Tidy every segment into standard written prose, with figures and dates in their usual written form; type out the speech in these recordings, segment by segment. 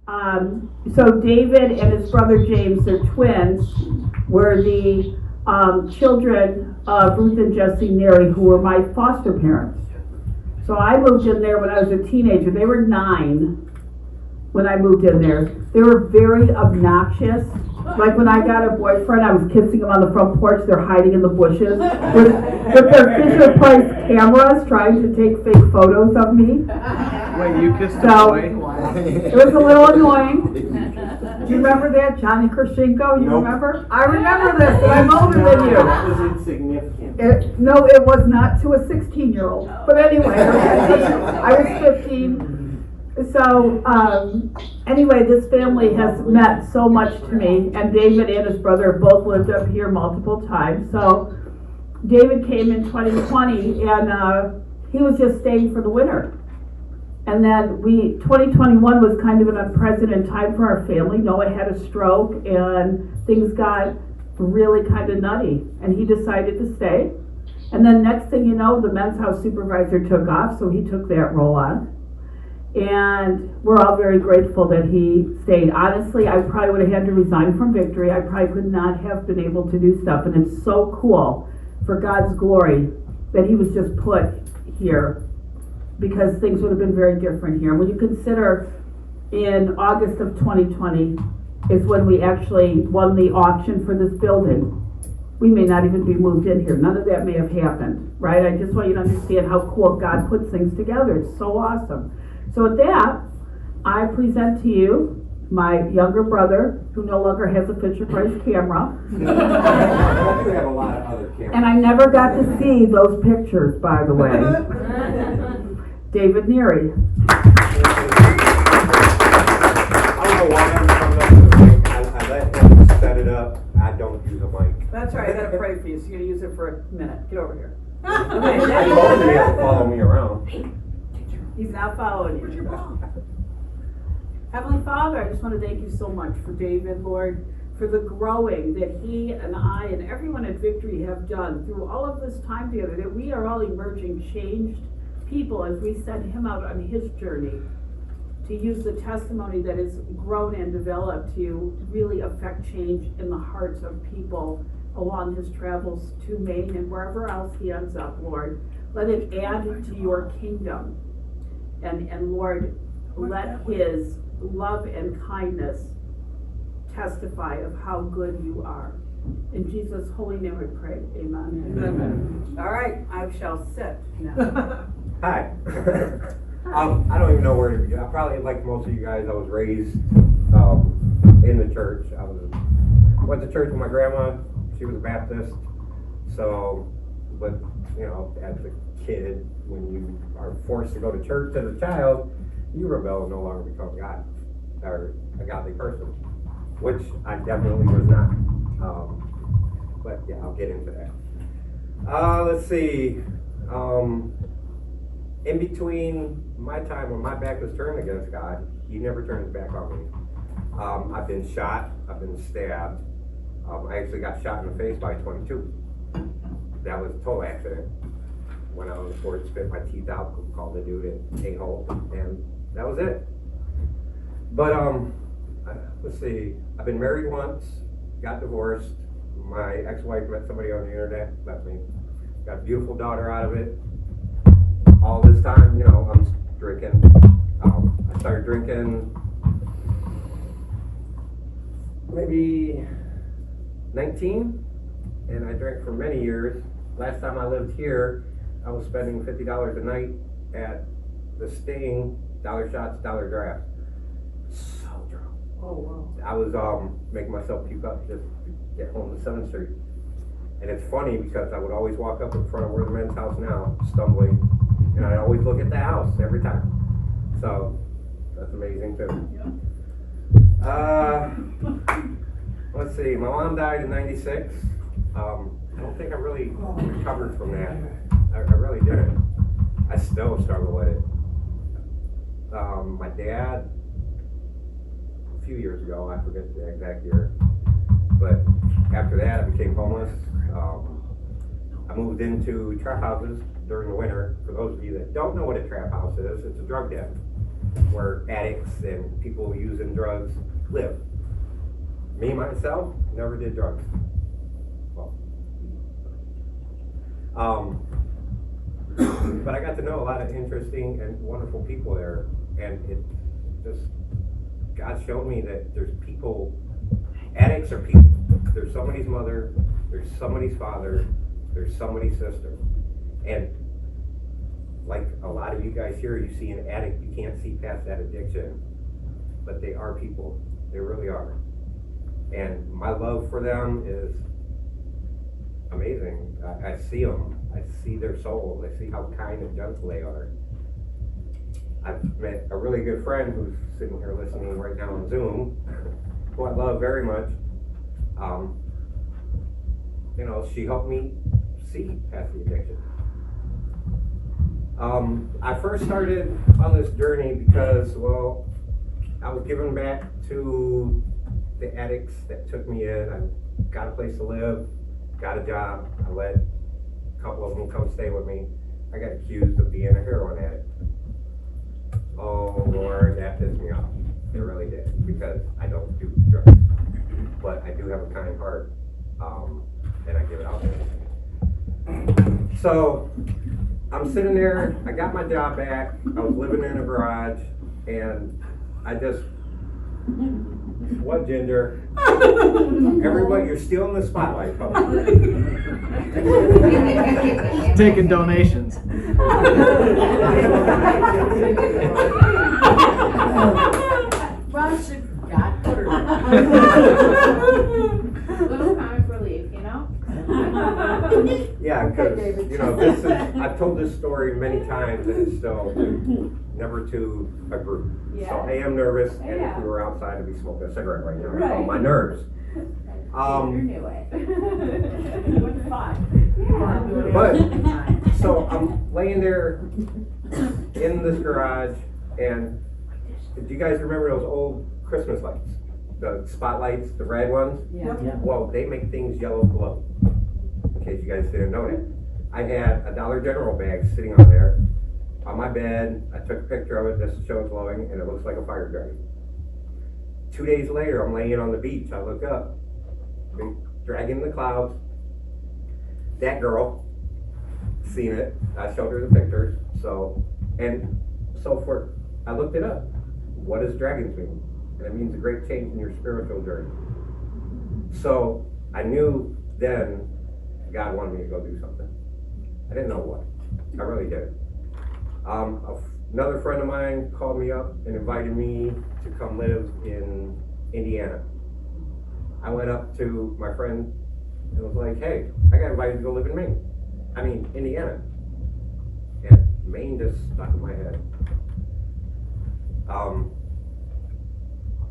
So David and his brother James, they're twins, were the children of Ruth and Jesse Neary, who were my foster parents. So I moved in there when I was a teenager. They were 9 when I moved in there. They were very obnoxious. Like when I got a boyfriend, I was kissing him on the front porch. They're hiding in the bushes with their Fisher Price cameras, trying to take fake photos of me. Wait, you kissed a boy? It was a little annoying. Do you remember that, Johnny Kershenko? You remember? I remember this, but I'm older than you. That was insignificant. No, it was not to a 16-year-old. But anyway, I was 15. So, anyway, this family has meant so much to me, and David and his brother both lived up here multiple times. So, David came in 2020, and he was just staying for the winter. And then 2021 was kind of an unprecedented time for our family. Noah had a stroke, and things got really kind of nutty, and he decided to stay. And then next thing you know, the men's house supervisor took off, so he took that role on. And we're all very grateful that he stayed. Honestly, I probably would have had to resign from Victory. I probably could not have been able to do stuff. And it's so cool for God's glory that he was just put here, because things would have been very different here. When you consider in August of 2020 is when we actually won the auction for this building. We may not even be moved in here. None of that may have happened, right? I just want you to understand how cool God puts things together. It's so awesome. So with that, I present to you my younger brother, who no longer has a Fisher Price camera. We have a lot of other cameras. And I never got to see those pictures, by the way. David Neary. I don't know why I'm coming up with a mic. I let him set it up. I don't use a mic. That's right, I gotta pray for you, so you're gonna use it for a minute. Get over here. I told him he has to follow me around. He's not following you. Heavenly Father, I just want to thank you so much for David, Lord, for the growing that he and I and everyone at Victory have done through all of this time together, that we are all emerging changed people as we send him out on his journey to use the testimony that has grown and developed to really affect change in the hearts of people along his travels to Maine and wherever else he ends up, Lord. Let it add to your kingdom. And Lord, let his love and kindness testify of how good you are. In Jesus' holy name we pray. Amen. Amen. All right, I shall sit now. Hi. I don't even know where to begin. I probably, like most of you guys, I was raised in the church. Went to church with my grandma. She was a Baptist. So, but you know, as a kid, when you are forced to go to church as a child, you rebel and no longer become God or a godly person, which I definitely was not. But yeah, I'll get into that. Let's see. In between my time when my back was turned against God, he never turned his back on me. I've been shot. I've been stabbed. I actually got shot in the face by a 22. That was a total accident. When I was forced to spit my teeth out, called the dude an a-hole, and that was it. But let's see. I've been married once, got divorced. My ex-wife met somebody on the internet, left me. Got a beautiful daughter out of it. All this time, you know, I'm drinking. I started drinking maybe 19, and I drank for many years. Last time I lived here, I was spending $50 a night at the Sting, dollar shots, dollar drafts. So drunk. Oh, wow. I was making myself puke up just to get home to 7th Street. And it's funny because I would always walk up in front of where the men's house now, stumbling, and I always look at the house every time. So that's amazing too. Let's see, my mom died in '96. I don't think I really recovered from that. I really didn't. I still struggle with it. My dad, a few years ago, I forget the exact year, but after that I became homeless. I moved into trap houses during the winter. For those of you that don't know what a trap house is, it's a drug den. where addicts and people using drugs live. Me, myself, never did drugs. Well, but I got to know a lot of interesting and wonderful people there, and it just, God showed me that there's people, addicts are people. There's somebody's mother, there's somebody's father, there's somebody's sister. And like a lot of you guys here, you see an addict, you can't see past that addiction, but they are people, they really are. And my love for them is amazing. I see them, I see their souls, I see how kind and gentle they are. I've met a really good friend who's sitting here listening right now on Zoom, who I love very much. You know, she helped me see past the addiction. I first started on this journey because, well, I was giving back to the addicts that took me in. I got a place to live, got a job. I let a couple of them come stay with me. I got accused of being a heroin addict. Oh Lord, that pissed me off. It really did, because I don't do drugs. But I do have a kind heart, and I give it out. So I'm sitting there, I got my job back, I was living in a garage, and I just, what, Ginger? Everybody, you're still in the spotlight, folks. Taking donations. Well, she got her. Little comic relief, you know? Yeah, because, you know, this is, I've told this story many times, and it's still never to a group. So I am nervous, and if we were outside, I'd be smoking a cigarette right now. Right. So my nerves. You knew it. What's fun? But, so I'm laying there in this garage, and do you guys remember those old Christmas lights? The spotlights, the red ones? Yeah. Well, they make things yellow glow, in case you guys didn't know that. I had a Dollar General bag sitting on there, on my bed. I took a picture of it just to show it's glowing, and it looks like a fire dragon. 2 days later, I'm laying on the beach. I look up, big dragon in the clouds. That girl, seen it. I showed her the pictures. So, and so forth. I looked it up. What does dragons mean? And it means a great change in your spiritual journey. So I knew then God wanted me to go do something. I didn't know what. I really did. Another friend of mine called me up and invited me to come live in Indiana. I went up to my friend and was like, hey, I got invited to go live in Maine. I mean, Indiana. And Maine just stuck in my head.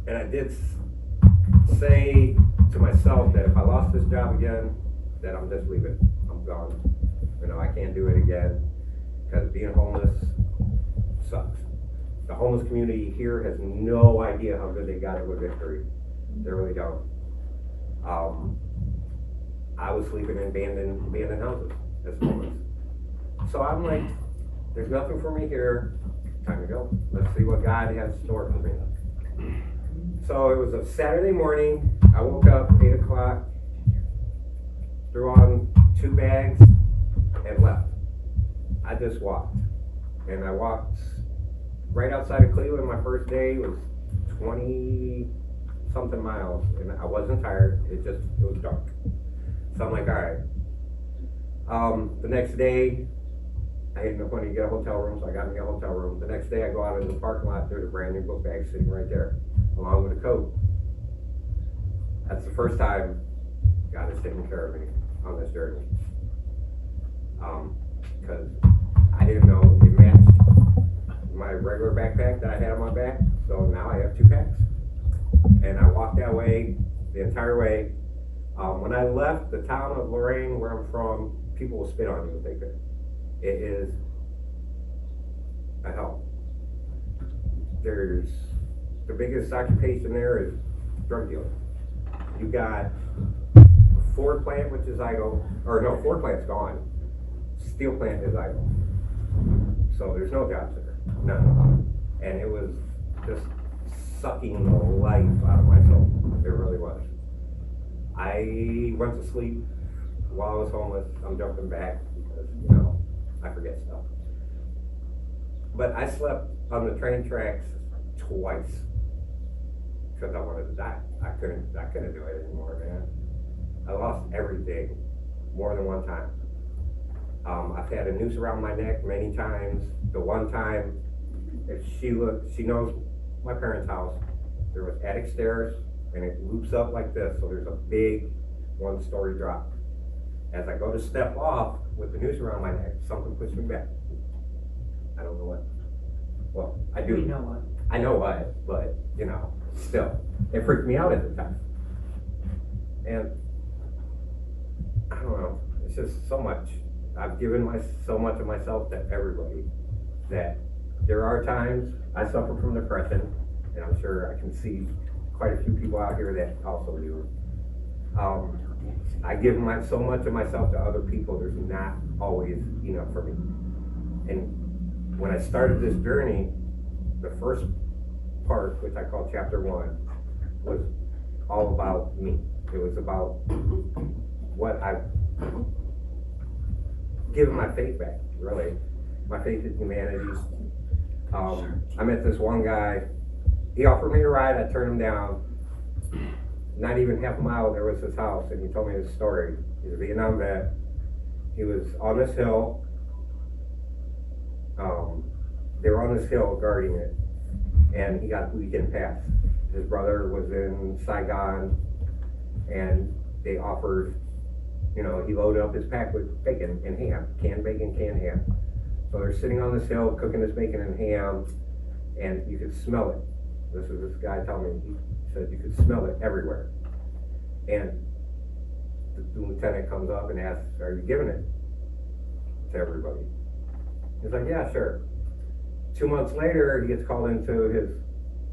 And I did say to myself that if I lost this job again, that I'm just leaving. I'm gone. You know, I can't do it again, because being homeless sucks. The homeless community here has no idea how good they got it with Victory. They really don't. I was sleeping in abandoned houses as homeless. So I'm like, there's nothing for me here. Time to go. Let's see what God has in store for me. So it was a Saturday morning. I woke up 8 o'clock, threw on 2 bags, and left. I just walked. And I walked right outside of Cleveland. My first day was 20-something miles, and I wasn't tired. It was dark. So I'm like, all right. The next day, I had no money to get a hotel room, so I got me a hotel room. The next day, I go out into the parking lot. There's a brand new book bag sitting right there, along with a coat. That's the first time God has taken care of me on this journey. Because I didn't know it matched my regular backpack that I had on my back, so now I have 2 packs. And I walked that way the entire way. When I left the town of Lorraine, where I'm from, people will spit on you if they could. It is a hell. There's the biggest occupation there is drug dealing. You got Ford plant, which is idle, or no, Ford plant's gone. Steel plant is idle. So there's no jobs there, none. And it was just sucking the life out of my soul. It really was. I went to sleep while I was homeless. I'm jumping back because, you know, I forget stuff. But I slept on the train tracks twice because I wanted to die. I couldn't do it anymore, man. I lost everything more than one time. I've had a noose around my neck many times. The one time, if she knows my parents' house. There was attic stairs, and it loops up like this, so there's a big one-story drop. As I go to step off with the noose around my neck, something pushed me back. I don't know what. Well, I do. We know what. I know what, but, you know, still, it freaked me out at the time. And I don't know, it's just so much. I've given so much of myself to everybody that there are times I suffer from depression, and I'm sure I can see quite a few people out here that also do. I give so much of myself to other people, there's not always enough for me. And when I started this journey, the first part, which I call chapter 1, was all about me. It was about what I've given my faith back, really. My faith in humanity. I met this one guy, he offered me a ride, I turned him down. Not even half a mile, there was his house, and he told me his story. He's a Vietnam vet. He was on this hill. They were on this hill guarding it, and he got the weekend pass. His brother was in Saigon, and they offered, he loaded up his pack with bacon and ham, canned bacon, canned ham. So they're sitting on this hill cooking this bacon and ham, and you could smell it. This is this guy telling me, he said you could smell it everywhere. And the lieutenant comes up and asks, are you giving it to everybody? He's like, yeah, sure. 2 months later, he gets called into his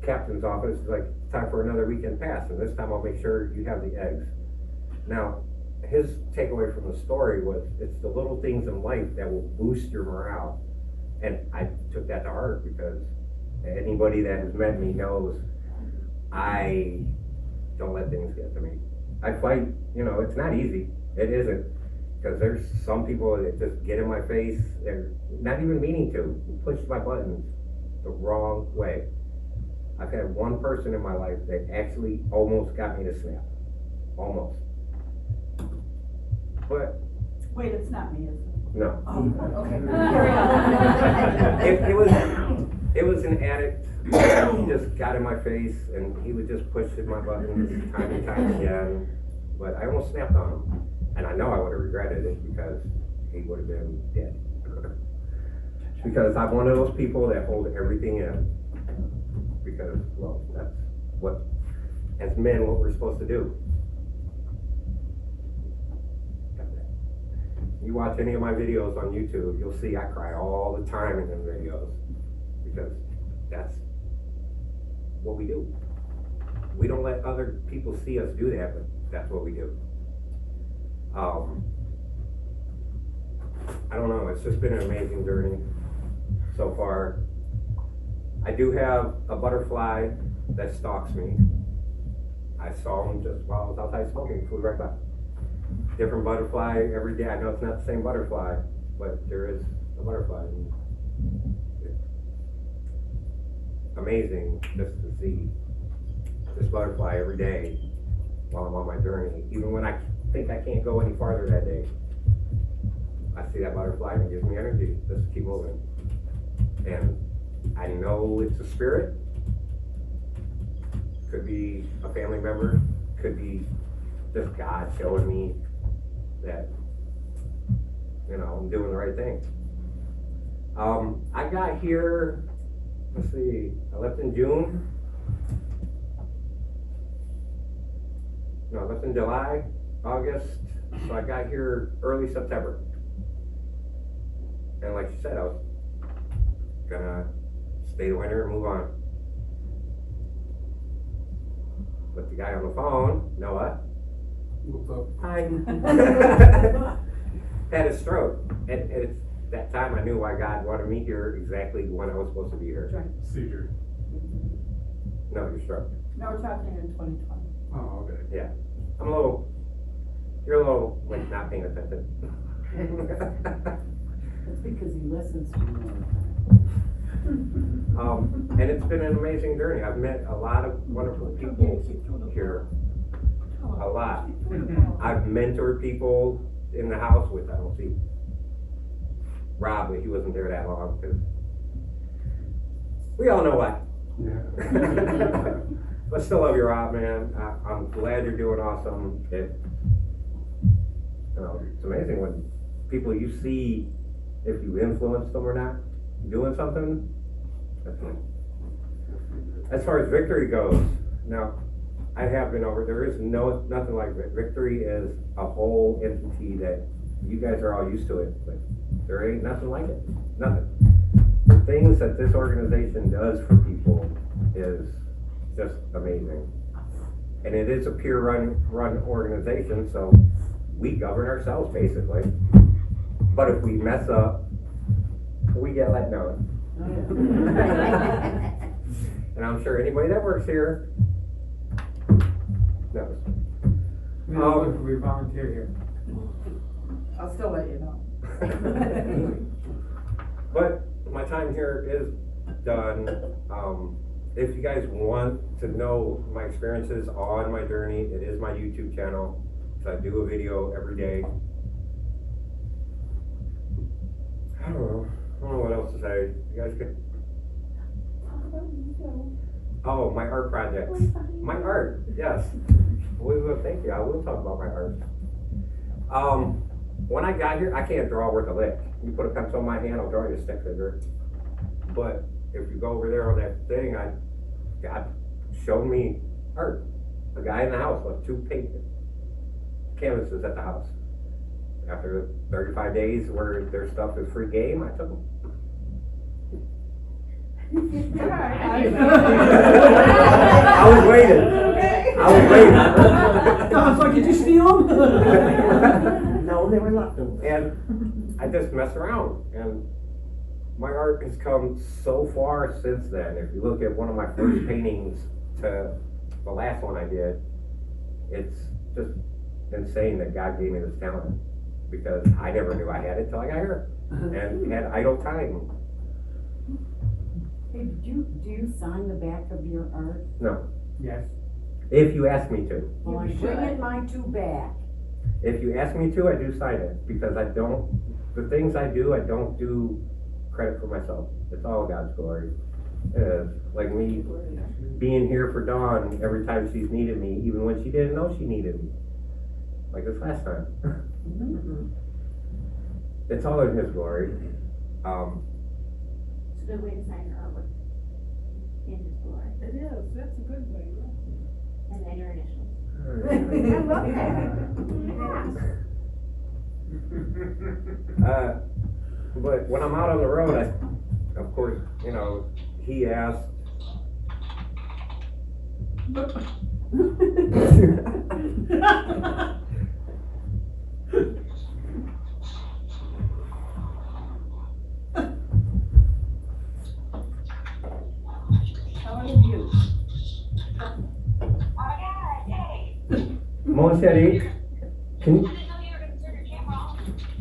captain's office. He's like, it's time for another weekend pass, and this time I'll make sure you have the eggs. Now, his takeaway from the story was, it's the little things in life that will boost your morale. And I took that to heart, because anybody that has met me knows I don't let things get to me. I fight, it's not easy. It isn't. Because there's some people that just get in my face, they're not even meaning to, push my buttons the wrong way. I've had one person in my life that actually almost got me to snap. Almost. But Wait, it's not me, is it? no. Oh, okay. It was an addict. He just got in my face, and he would just push my buttons time and time again. But I almost snapped on him. And I know I would have regretted it, because he would have been dead. Because I'm one of those people that hold everything in. Because, well, that's what, as men, what we're supposed to do. You watch any of my videos on YouTube, you'll see I cry all the time in them videos. Because that's what we do. We don't let other people see us do that, but that's what we do. I don't know, it's just been an amazing journey so far. I do have a butterfly that stalks me. I saw him just while I was outside smoking, flew right by. Different butterfly every day. I know it's not the same butterfly, but there is a butterfly. It's amazing just to see this butterfly every day while I'm on my journey. Even when I think I can't go any farther that day, I see that butterfly and it gives me energy just to keep moving. And I know it's a spirit. Could be a family member, could be just God showing me that, I'm doing the right thing. I got here, let's see, I left in June. No, I left in July, August, so I got here early September. And like you said, I was gonna stay the winter and move on. But the guy on the phone, Noah, hi, had a stroke. And that time I knew why God wanted me here exactly when I was supposed to be here. Seizure. No, you're stroke. No, we're talking in 2020. Oh, okay. You're a little, like, not paying attention. That's because he listens to me. And it's been an amazing journey. I've met a lot of wonderful people here. A lot. I've mentored people in the house with, I don't see Rob, but he wasn't there that long because we all know why. Yeah. But still love you, Rob, man. I'm glad you're doing awesome. It's amazing when people you see, if you influence them or not, doing something. That's nice. As far as Victory goes, now, I have been over, there is nothing like it. Victory is a whole entity that you guys are all used to it, but there ain't nothing like it. Nothing. The things that this organization does for people is just amazing. And it is a peer run organization, so we govern ourselves basically. But if we mess up, we get let know. And I'm sure anybody that works here knows. We volunteer here. I'll still let you know. But my time here is done. If you guys want to know my experiences on my journey, it is my YouTube channel. So I do a video every day. I don't know what else to say. You guys could. Oh, my art projects. My art, yes. Thank you. I will talk about my art. When I got here, I can't draw worth a lick. You put a pencil in my hand, I'll draw you a stick figure. But if you go over there on that thing, God showed me art. A guy in the house left 2 paint canvases at the house. After 35 days where their stuff is free game, I took them. I was waiting. I was like, did you steal them? No, they were left over. And I just mess around. And my art has come so far since then. If you look at one of my first paintings to the last one I did, it's just insane that God gave me this talent. Because I never knew I had it till I got here. And had idle time. Hey, do you sign the back of your art? No. Yes. If you ask me to. Well, I'm bringing mine to back. If you ask me to, I do sign it. Because the things I don't do credit for myself. It's all God's glory. It is. Like me being here for Dawn every time she's needed me, even when she didn't know she needed me. Like this last time. It's all in His glory. It's a good way to sign your artwork. In His glory. It is, that's a good way, And then your initials. I love that. But when I'm out on the road, of course, He asked. How are you? Mon Chéri, can you?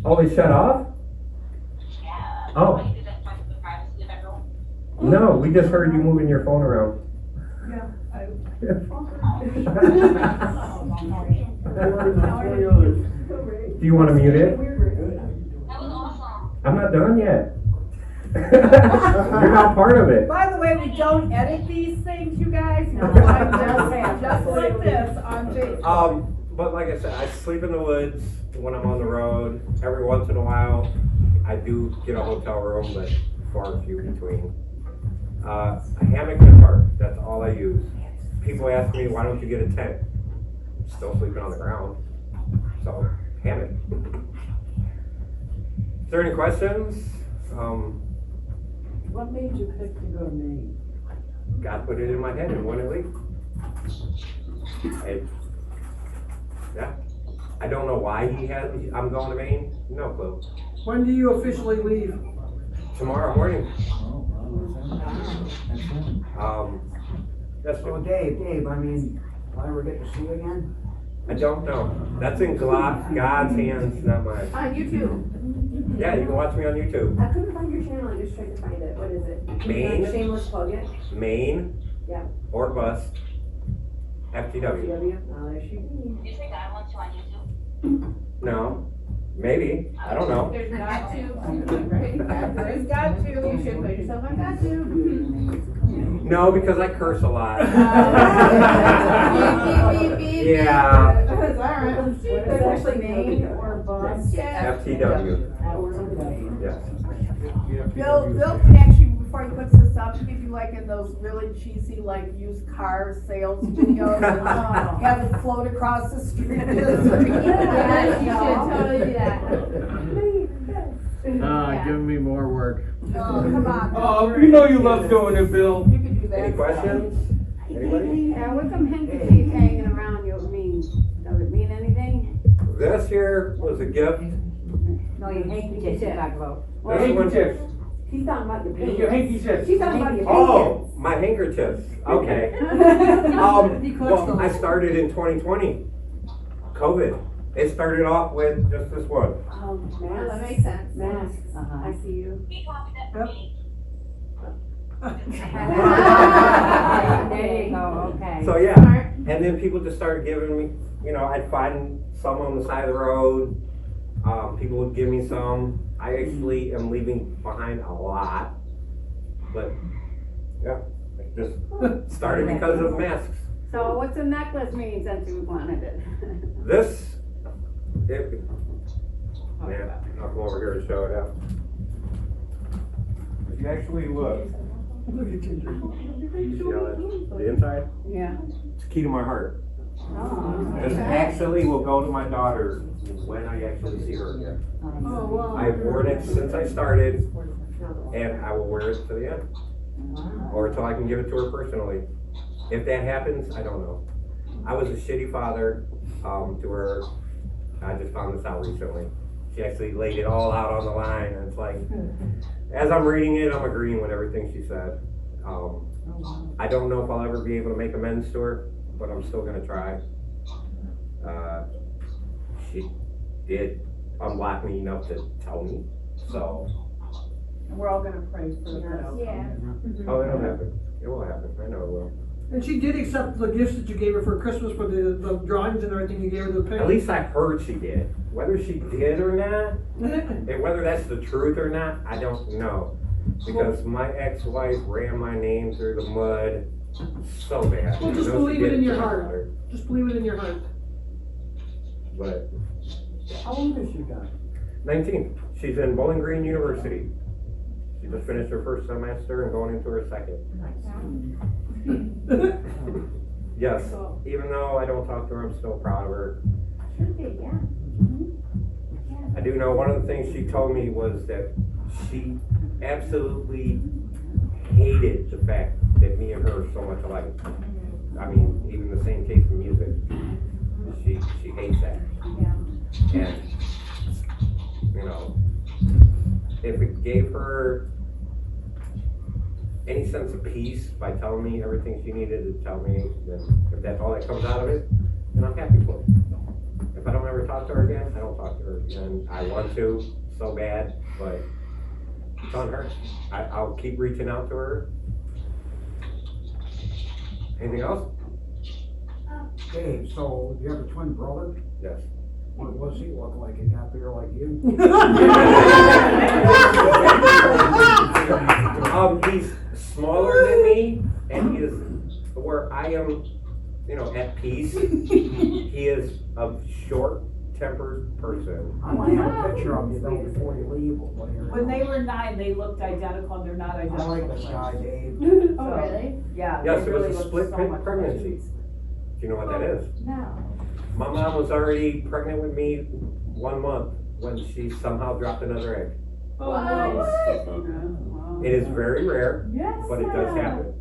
Oh, it's shut off? Oh. No, we just heard you moving your phone around. Yeah, Do you want to mute it? That was awesome. I'm not done yet. You're not part of it. By the way, we don't edit these things, you guys. No, I'm just like this on Facebook. But like I said, I sleep in the woods when I'm on the road. Every once in a while, I do get a hotel room, but far and few between. A hammock in the park, that's all I use. People ask me, why don't you get a tent? Still sleeping on the ground. So, hammock. Is there any questions? What made you pick to go to Maine? God put it in my head and wouldn't leave. Yeah. I don't know why I'm going to Maine, no clue. When do you officially leave? Tomorrow morning, Oh, wow, yes, So Dave, I mean, will I ever get to see you again? I don't know. That's in God's hands, not mine. On YouTube. Yeah, you can watch me on YouTube. I couldn't find your channel, I just tried to find it, what is it? Maine. Shameless plug it. Maine. Yeah. Or bust. FTW. Oh, there she be. You think I want you on YouTube? No. Maybe. I don't know. There's got to, right? There's got to. You should put yourself on got to. No, because I curse a lot. Beep, beep, beep, beep. Yeah. That's all right. There's actually Maine or bus. Yeah. FTW. Yes. Bill can actually, before he puts this up, give you like in those really cheesy, like used car sales videos, have it float across the street. Yeah, you should totally do that. Giving me more work. Oh, come on. Oh, you know you love doing it, Bill. You can do that. Any questions? Anybody? Yeah, what's some handkerchief hanging around you mean? Does it mean anything? This here was a gift. No, your handkerchief you talk about. This one. Handkerchiefs. She's talking about your Your handkerchiefs. She's talking about your Oh, my handkerchiefs. Okay. Well, I started in 2020. COVID. It started off with just this one. Oh, Well, that makes sense. Mask. I see you. He copied that from me. There you go, okay. So yeah, and then people just started giving me, I'd find some on the side of the road. People would give me some. I actually am leaving behind a lot, but yeah, it just started because of masks. So what's the necklace mean since you wanted it? Yeah, I'll come over here and show it out. If you actually look, Look at you. you see how the inside? Yeah. It's key to my heart. Oh, This actually will go to my daughter when I actually see her again. Oh, wow. I've worn it since I started, and I will wear it to the end, or until I can give it to her personally. If that happens, I don't know. I was a shitty father to her. I just found this out recently. She actually laid it all out on the line, and it's like, as I'm reading it, I'm agreeing with everything she said. I don't know if I'll ever be able to make amends to her, but I'm still gonna try. She did unblock me enough to tell me, so. And we're all gonna pray for that. Yeah. Oh, it'll happen. It will happen. I know it will. And she did accept the gifts that you gave her for Christmas for the drawings and everything you gave her, the At pictures. least I heard she did. Whether she did or not, and whether that's the truth or not, I don't know. Because my ex-wife ran my name through the mud so bad. Well, just I know she believe it did in your to my heart. daughter, Just believe it in your heart. But How old is she, guy? 19, she's in Bowling Green University. She just finished her first semester and going into her second. Yes, even though I don't talk to her, I'm still proud of her. Should be, yeah. I do know one of the things she told me was that she absolutely hated the fact that me and her are so much alike. I mean, even the same taste in music. She hates that. And, if it gave her any sense of peace by telling me everything she needed to tell me, then if that's all that comes out of it, then I'm happy for it. If I don't ever talk to her again, I don't talk to her again. I want to so bad, but it's on her. I'll keep reaching out to her. Anything else? Dave, so you have a twin brother? Yes. What does he look like? He got bigger like you? He's smaller than me, and he is where I am, at peace. He is a short-tempered person. I want to have a picture of you though before you leave. When they were 9, they looked identical, and they're not I identical. like this guy, Dave. Oh, really? Yeah. Yes, they it really was a look split so much pregnancy. like- Do you know what that is? No. My mom was already pregnant with me 1 month when she somehow dropped another egg. It is very rare, Yes. but it does happen.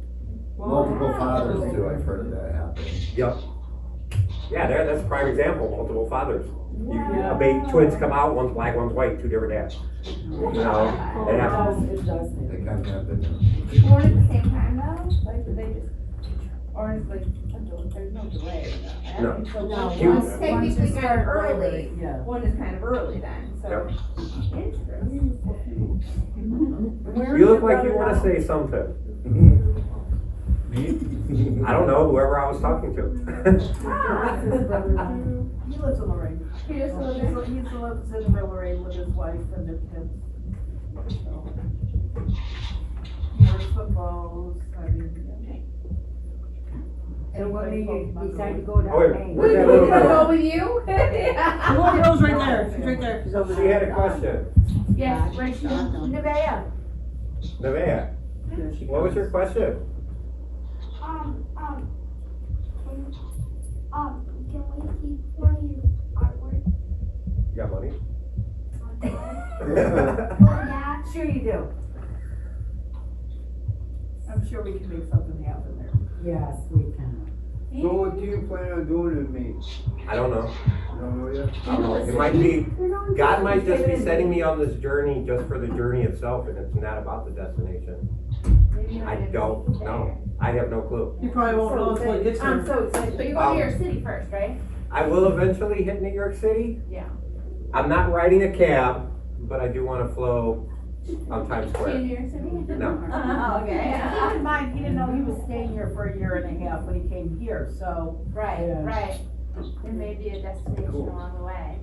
Multiple fathers too, I've heard of that happen. Yep. Yeah, that's a prime example, multiple fathers. A baby, twins come out, one's black, one's white, two different dads. You know, it happens. It does. They kind of happen. Born at the same time though, like, did they just, or is like, there's no delay? No. No, She was- once Technically you kind start of early. later, yeah. One is kind of early then, so. Interesting. Where's You look your like you brother wanna now? say something. Me? I don't know, whoever I was talking to. Where's his brother now? He lives in Lorraine. He just lives He lives in Lorraine with his wife and their kids. So, he works with Lowe's, I mean, yeah. And when you decide to go Oh, down wait, Main. where's that little girl? with you? The little girl's right there, she's right there. She's over She there. had a question. Yes, where's she? Nevaeh. Nevaeh, what was your question? Can we keep one of your artwork? You got money? Well, yeah. Sure you do. I'm sure we can make something happen there. Yes, we can. So what do you plan on doing with me? I don't know. You don't know yet? I don't know. It might be, God might just be setting me on this journey just for the journey itself, and it's not about the destination. I don't know. I have no clue. You probably won't know until it gets I'm there. so excited. But you go to New York City first, right? I will eventually hit New York City. Yeah. I'm not riding a cab, but I do want to flow on Times See you in Square. New York City? No. Oh, okay. Keep in mind, he didn't know he was staying here for a year and a half when he came here, so. Right, Yeah. right. There may be a destination Cool. along the way.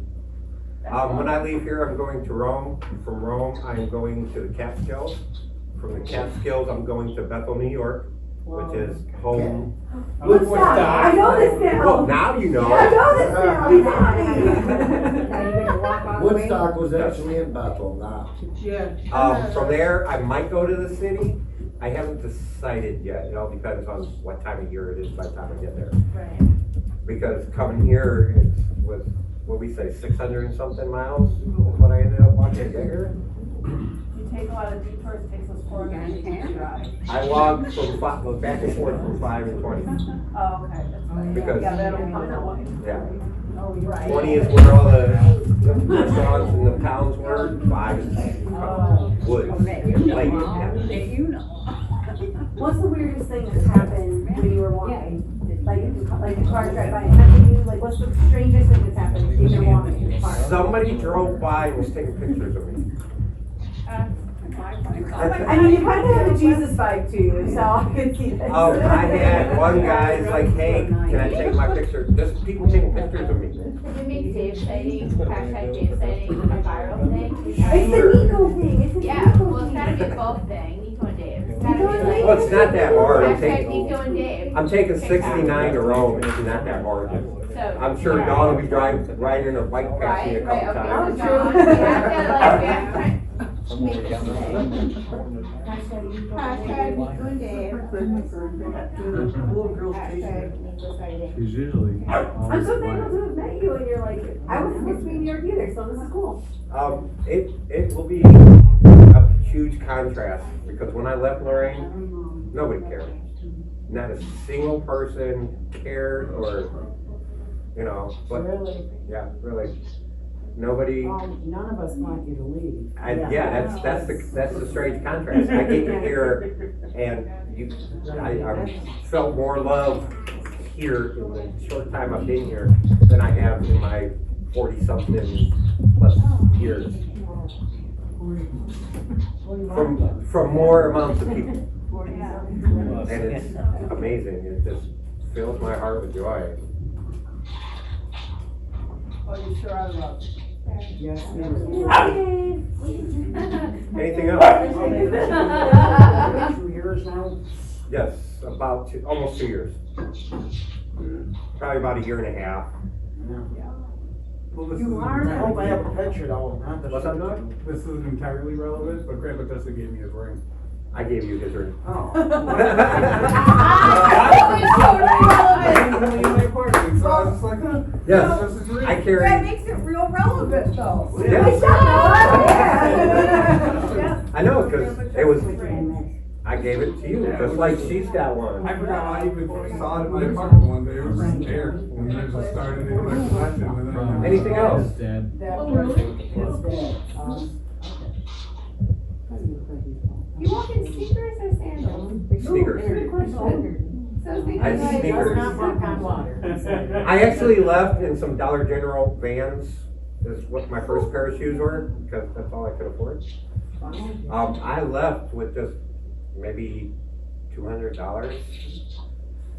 That's When cool. I leave here, I'm going to Rome. From Rome, I'm going to the Catskills. From the Catskills, I'm going to Bethel, New York, which is home. I know this Well, now you know. know this now, you got me. Now you're gonna walk all the way. Woodstock was actually in Bethel, now. Yeah. From there, I might go to the city. I haven't decided yet. It all depends on what time of year it is by the time I get there. Right. Because coming here, it's was, what we say, 600 and something miles is what I ended up walking to get here. You take a lot of detours, it takes us 4 minutes to drive. I walked from back and forth from 5 and 20. Oh, okay, that's fine. Because- Yeah, that'll come that way. Yeah. Oh, you're right. 20 is where all the restaurants and the towns were. 5 is woods. Like, yeah. You know. What's the weirdest thing that's happened when you were walking? Like the car drive by and having you, like, what's the strangest thing that's happened when you're walking in the car? Somebody drove by and was taking pictures of me. I mean, you kind of have a Jesus vibe to you, so I could see that. I had one guy's like, hey, can I take my picture? Just people taking pictures of me. Did we make Dave sighting, hashtag Dave sighting a viral thing? It's the Nico thing, it's the Yeah, Nico well, it's thing. gotta be a both thing, Nico and Dave. It's gotta be like. Well, it's not that hard. Hashtag Nico and Dave. I'm taking 69 to Rome. It's not that hard. So. I'm sure Dawn will be riding a bike past me a Right, couple right, okay, times. so Dawn, we have to make it Hashtag Nico and Dave. The little girl's chasing her. Hashtag Nico sighting. She's usually. I'm so thankful to have met you and you're like, I wasn't supposed to be in New York either, so this is cool. It will be a huge contrast because when I left Lorraine, nobody cared. Not a single person cared or, you know, but, Really? yeah, really. Nobody, None of us want you to leave. that's the strange contrast. I get here and I felt more love here in the short time I've been here than I have in my 40-something plus years. From more amounts of people. And it's amazing. It just fills my heart with joy. Oh, you sure are loved. Yes, Anything else? 2 years now? Yes, almost 2 years. Probably about a year and a half. You are. I hope I have a picture though, not the. What's up, Doug? This isn't entirely relevant, but Grandpa Dusty gave me his ring. I gave you his ring. Oh. Only in my apartment, so I was just like, huh, Yes, this is his ring. I That carry. makes it real relevant though. Yes. Yeah. I know, because it was, I gave it to you, just like she's got one. I forgot I even saw it in my apartment one day, it was just there, and then just started it like flashing, and then. Anything else? That person is dead. You walk in sneakers or sandals? Sneakers. So sneakers. I had sneakers. on water. I actually left in some Dollar General Vans, is what my first pair of shoes were, because that's all I could afford. I left with just maybe $200,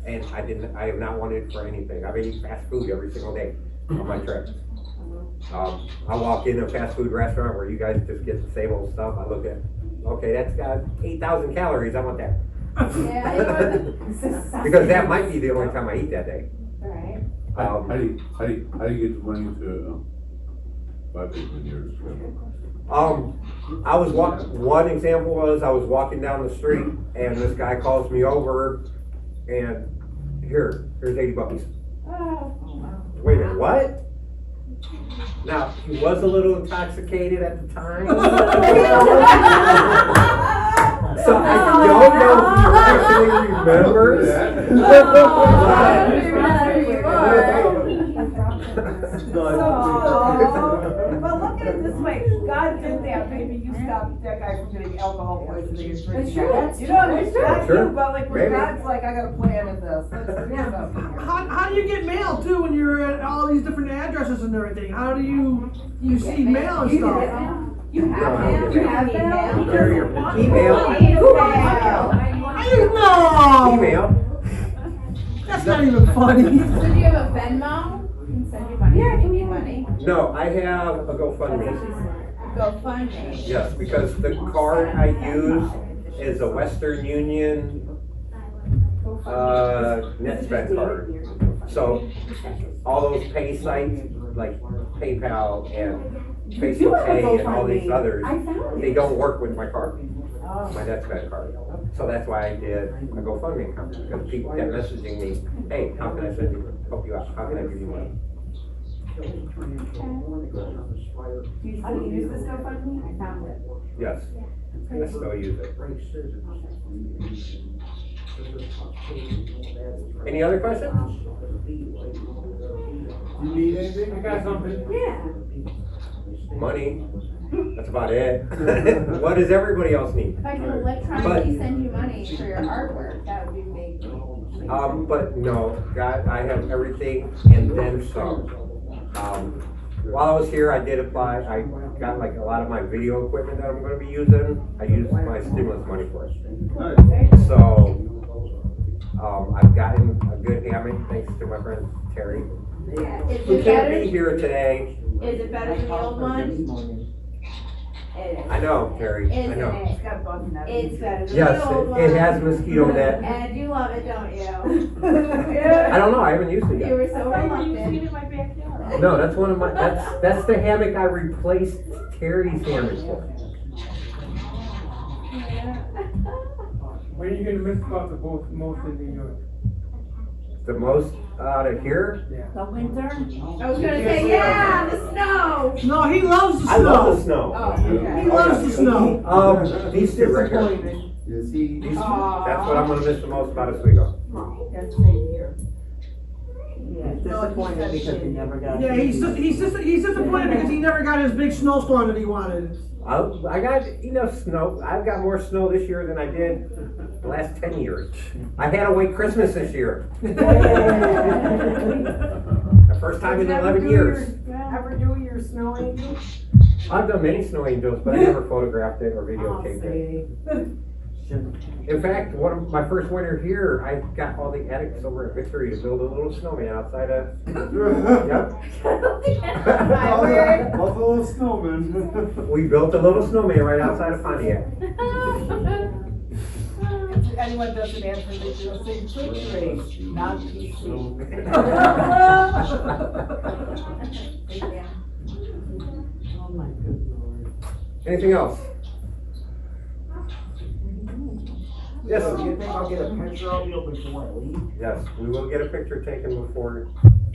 and I have not wanted for anything. I've been eating fast food every single day on my trip. I walk in a fast food restaurant where you guys just get the same old stuff. I look at, okay, that's got 8,000 calories, I want that. Yeah, it was. Because that might be the only time I eat that day. Right. How do you get the money to buy people in yours? I was one example was I was walking down the street and this guy calls me over and here's $80. Wait a minute, what? Now, he was a little intoxicated at the time. So I don't know if he actually remembers. But look at it this way, God did that, maybe you stopped that guy from getting alcohol poisoning and drinking. You know, it's not Sure. you, but like when Maybe. God's like, I got a plan in this, let's do something here. How do you get mail too when you're at all these different addresses and everything? How do you see mail and stuff? You have mail? You have mail? Email. No! Email. That's not even funny. So do you have a Venmo? Can send you money. Yeah, can you money? No, I have a GoFundMe. GoFundMe. Yes, because the card I use is a Western Union net spend card. So all those pay sites like PayPal and Facebook Pay and all these others, they don't work with my card, my net spend card. So that's why I did a GoFundMe account, because people kept messaging me, hey, how can I help you out? How can I give you money? Do you still use this GoFundMe? I found it. Yes, I still use it. Any other questions? You need anything? I got something. Yeah. Money, that's about it. What does everybody else need? If I could electronically send you money for your artwork, that would be big. But no, God, I have everything and then some. While I was here, I did apply, I got like a lot of my video equipment that I'm gonna be using. I used my stimulus money for it. So, I've gotten a good hammock, thanks to my friend Terry, Yeah. Is who it can't better? be here today. Is it better than the old one? It is. I know, Terry, I Isn't know. it? It's got bugs in that. It's better than Yes, the old one. it has mosquito net. And you love it, don't you? I don't know, I haven't used it You yet. were so reluctant. in my backyard. No, that's one of my, that's the hammock I replaced Terry's hammock for. What are you gonna miss about the most in New York? The most out of here? The winter? I was gonna say, yeah, the snow. No, he loves the I love the snow. snow. Oh, okay. He loves the snow. These two right here. Is he? These two, that's what I'm gonna miss the most about Oswego. That's same here. Yeah. Disappointed because he never got. Yeah, he's disappointed because he never got his big snowstorm that he wanted. I got enough snow. I've got more snow this year than I did the last 10 years. I had a white Christmas this year. The first time in 11 years. Ever do your snow angel? I've done many snow angels, but I never photographed it or videotaped it. In fact, my first winter here, I got all the addicts over at Victory to build a little snowman outside of. Yep. Buffalo snowman. We built a little snowman right outside of Pontiac. If anyone doesn't answer, they just say Victory, not PC. Oh my good lord. Anything else? Yes. So do you think I'll get a picture of you before I leave? Yes, we will get a picture taken before.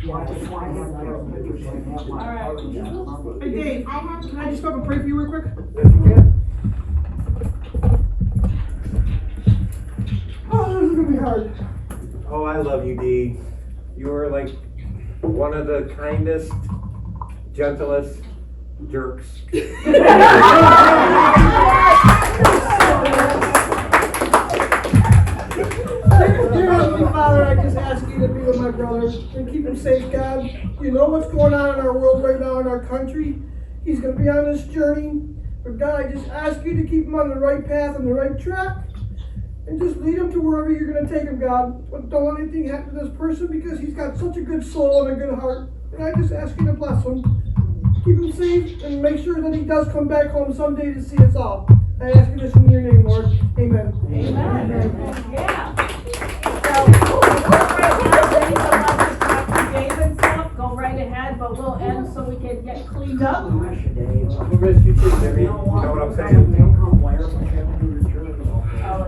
Yeah, I just want to have pictures so I can have my Alright. number. Hey Dave, can I just go up and pray for you real quick? Yes, you can. heart. Oh, I love you, Dee. You are like one of the kindest, gentlest jerks. Dear Heavenly Father, I just ask you to be with my brother and keep him safe, God. You know what's going on in our world right now in our country. He's going to be on this journey. But God, I just ask you to keep him on the right path and the right track. And just lead him to wherever you're going to take him, God. But don't let anything happen to this person because he's got such a good soul and a good heart. And I just ask you to bless him. Keep him safe and make sure that he does come back home someday to see us all. I ask you this in your name, Lord. Amen. Amen. Yeah. David stuff, go right ahead, but we'll end so we can get cleaned up. We'll miss you too, Jimmy. You know what I'm saying?